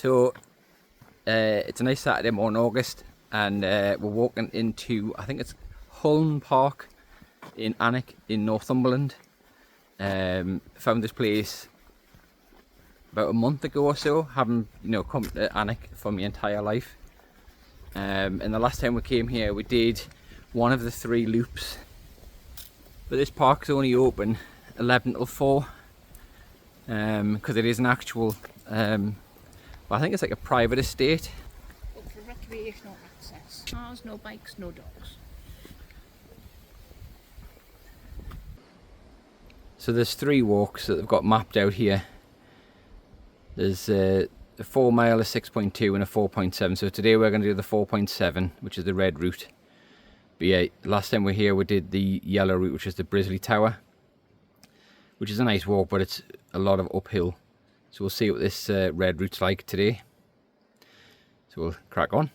So it's a nice Saturday morning, August, and we're walking into, I think it's Hulne Park in Alnwick in Northumberland. Found this place about a month ago or so, having come to Alnwick for my entire life. And the last time we came here, we did one of the 3 loops. But this park's only open 11 till 4, because it is an actual, I think it's like a private estate. But for recreational access. Cars, no bikes, no dogs. So there's 3 walks that they've got mapped out here. There's a 4 mile, a 6.2 and a 4.7. So today we're going to do the 4.7, which is the red route. But yeah, last time we were here we did the yellow route, which is the Brisley Tower, which is a nice walk, but it's a lot of uphill. So we'll see what this red route's like today. So we'll crack on.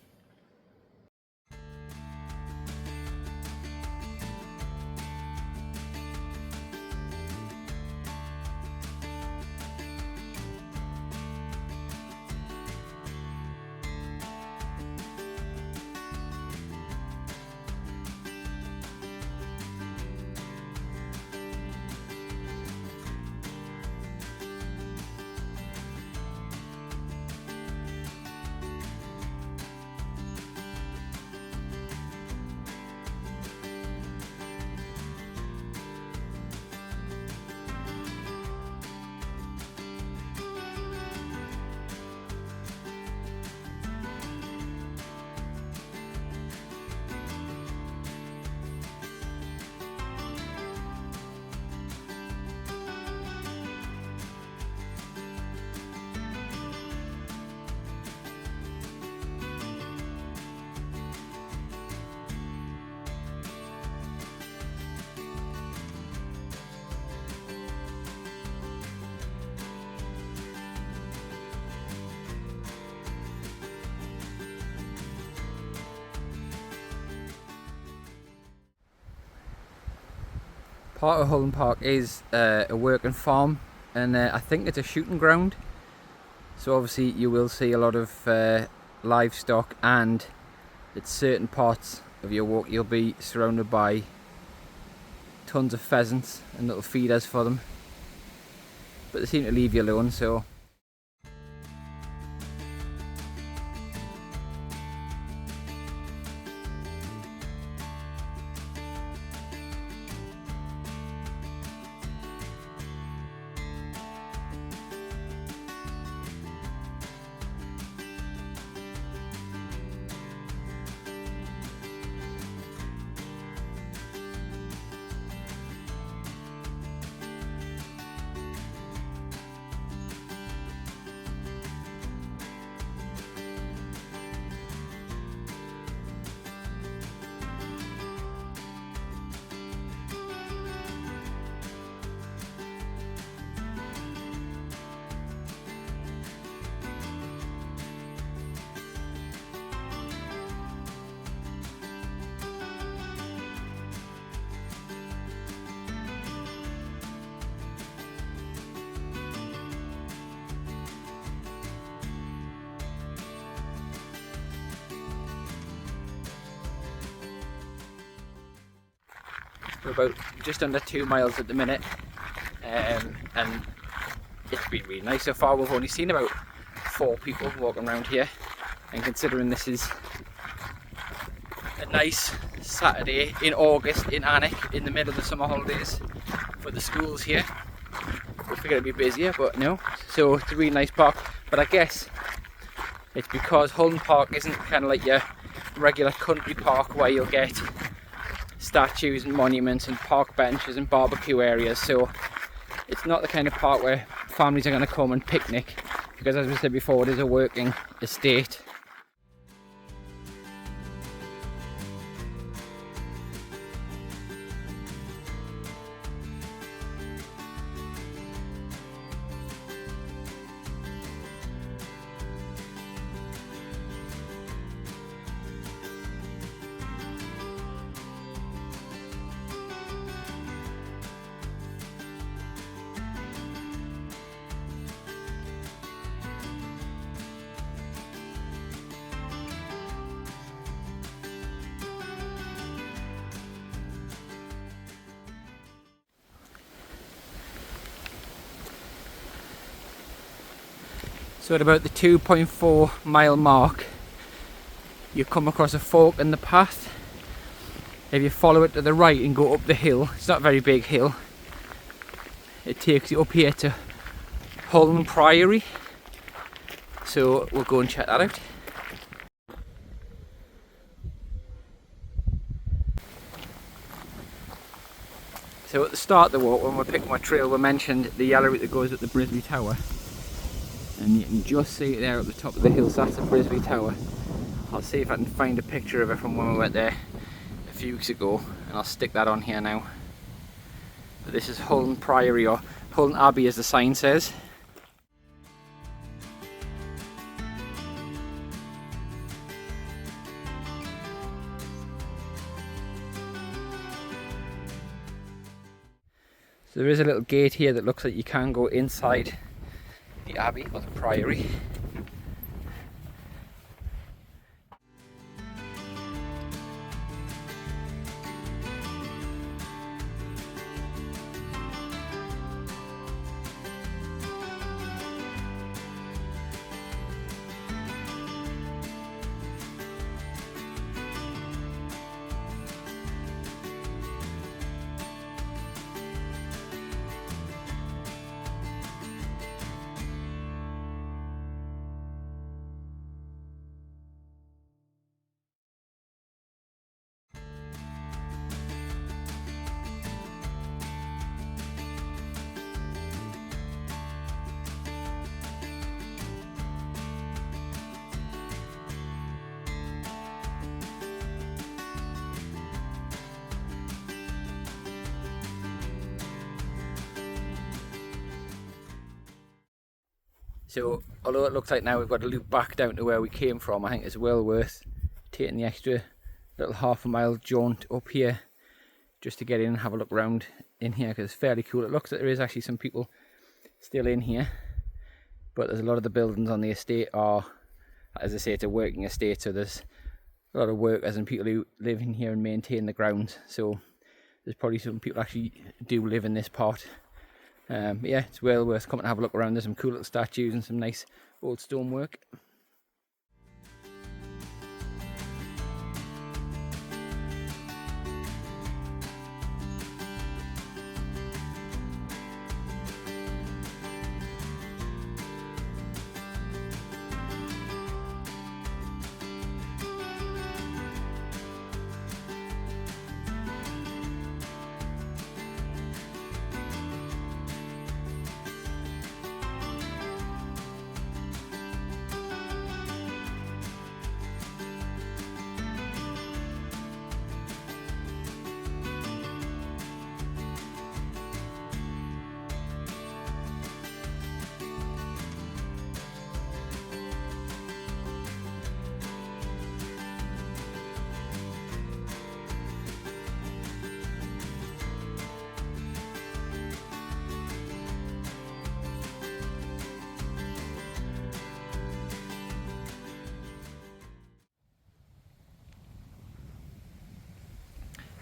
Part of Hulne Park is a working farm, and I think it's a shooting ground. So obviously you will see a lot of livestock, and at certain parts of your walk you'll be surrounded by tons of pheasants and little feeders for them. But they seem to leave you alone, so we're about just under 2 miles at the minute, and it's been really nice so far. We've only seen about 4 people walking around here, and considering this is a nice Saturday in August in Alnwick in the middle of the summer holidays for the schools here, we're going to be busier, but no. So it's a really nice park, but I guess it's because Hulne Park isn't kind of like your regular country park where you'll get statues and monuments and park benches and barbecue areas. So it's not the kind of park where families are going to come and picnic, because as we said before, it is a working estate. So at about the 2.4 mile mark, you come across a fork in the path. If you follow it to the right and go up the hill, it's not a very big hill, it takes you up here to Hulne Priory. So we'll go and check that out. So at the start of the walk, when we're picking our trail, we mentioned the yellow route that goes up the Brisby Tower. And you can just see it there at the top of the hill, so that's the Brisby Tower. I'll see if I can find a picture of it from when we went there a few weeks ago, and I'll stick that on here now. But this is Hulne Priory, or Hulne Abbey as the sign says. So there is a little gate here that looks like you can go inside the Abbey or the Priory. So although it looks like now we've got to loop back down to where we came from, I think it's well worth taking the extra little half a mile jaunt up here just to get in and have a look around in here, because it's fairly cool. It looks like there is actually some people still in here, but there's a lot of the buildings on the estate are, as I say, it's a working estate, so there's a lot of workers and people who live in here and maintain the grounds. So there's probably some people actually do live in this part. Yeah, it's well worth coming to have a look around. There's some cool little statues and some nice old stonework.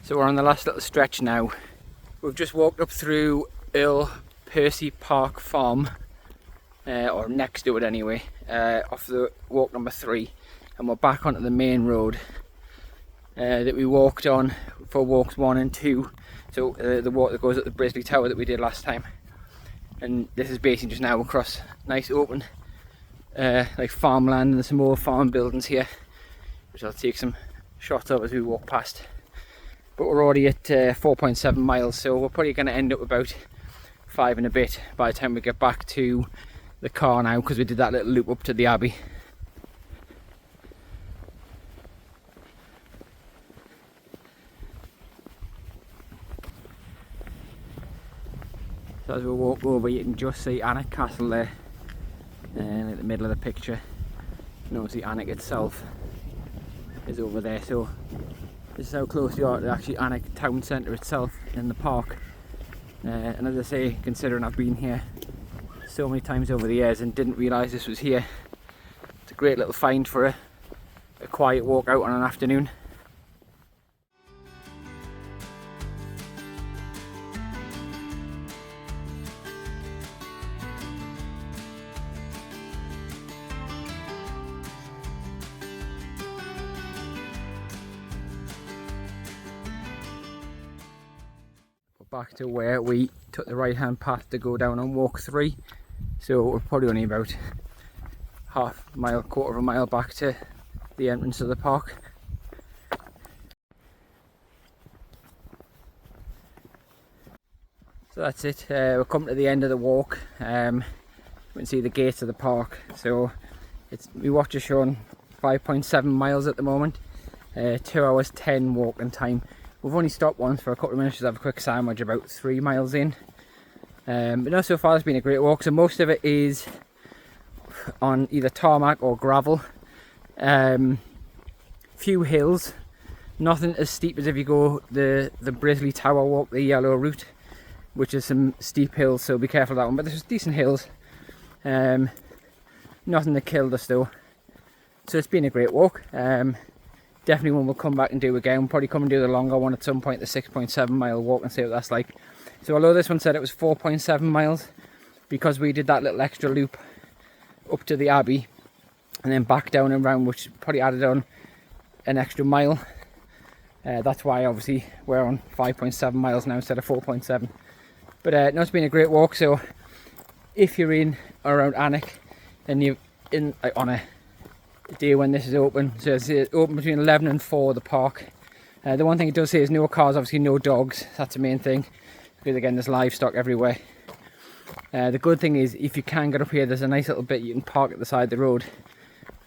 So we're on the last little stretch now. We've just walked up through Hulne Park farm, or next to it anyway, off the walk number 3, and we're back onto the main road that we walked on for walks 1 and 2. So the walk that goes up the Brisby Tower that we did last time, and this is basically just now across nice open like farmland, and there's some more farm buildings here, which I'll take some shots of as we walk past. But we're already at 4.7 miles, so we're probably going to end up about 5 and a bit by the time we get back to the car now, because we did that little loop up to the Abbey. So as we walk over, you can just see Alnwick Castle there, in the middle of the picture. And obviously Alnwick itself is over there, so this is how close you are to actually Alnwick town centre itself in the park. And as I say, considering I've been here so many times over the years and didn't realise this was here, it's a great little find for a quiet walk out on an afternoon. back to where we took the right hand path to go down on walk 3. So we're probably only about half a mile, quarter of a mile back to the entrance of the park. So that's it, we're coming to the end of the walk. You can see the gates of the park. So we watch is showing 5.7 miles at the moment, 2 hours 10 walking time. We've only stopped once for a couple of minutes to have a quick sandwich about 3 miles in. But no, so far it's been a great walk. So most of it is on either tarmac or gravel. Few hills, nothing as steep as if you go the Brisley Tower walk, the yellow route, which is some steep hills, so be careful of that one. But there's decent hills. Nothing that killed us though. So it's been a great walk. Definitely one we'll come back and do again. We'll probably come and do the longer one at some point, the 6.7 mile walk, and see what that's like. So although this one said it was 4.7 miles, because we did that little extra loop up to the Abbey and then back down and round, which probably added on an extra mile. That's why obviously we're on 5.7 miles now instead of 4.7. But no, it's been a great walk. So if you're in or around Alnwick and you're in on a day when this is open, so it's open between 11 and 4, the park. The one thing it does say is no cars, obviously no dogs. That's the main thing, because again there's livestock everywhere. The good thing is if you can get up here, there's a nice little bit you can park at the side of the road,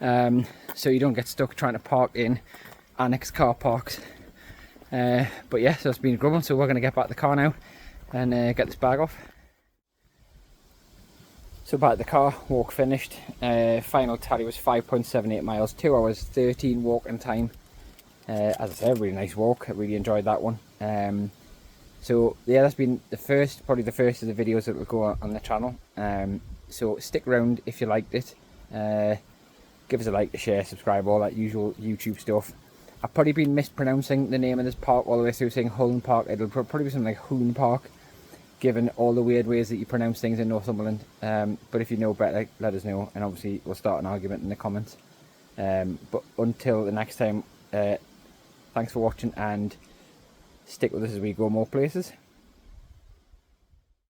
so you don't get stuck trying to park in Alnwick's car parks. But yeah, so it's been a good one. So we're going to get back to the car now and get this bag off. So back at the car, walk finished. Final tally was 5.78 miles, 2 hours 13 walking time. As I said, really nice walk. I really enjoyed that one. So yeah, that's been the first, probably the first of the videos that will go on the channel. So stick around if you liked it. Give us a like, a share, subscribe, all that usual YouTube stuff. I've probably been mispronouncing the name of this park all the way through, saying Hulne Park. It'll probably be something like Hulne Park, given all the weird ways that you pronounce things in Northumberland. But if you know better, let us know, and obviously we'll start an argument in the comments. But until the next time, thanks for watching, and stick with us as we go more places.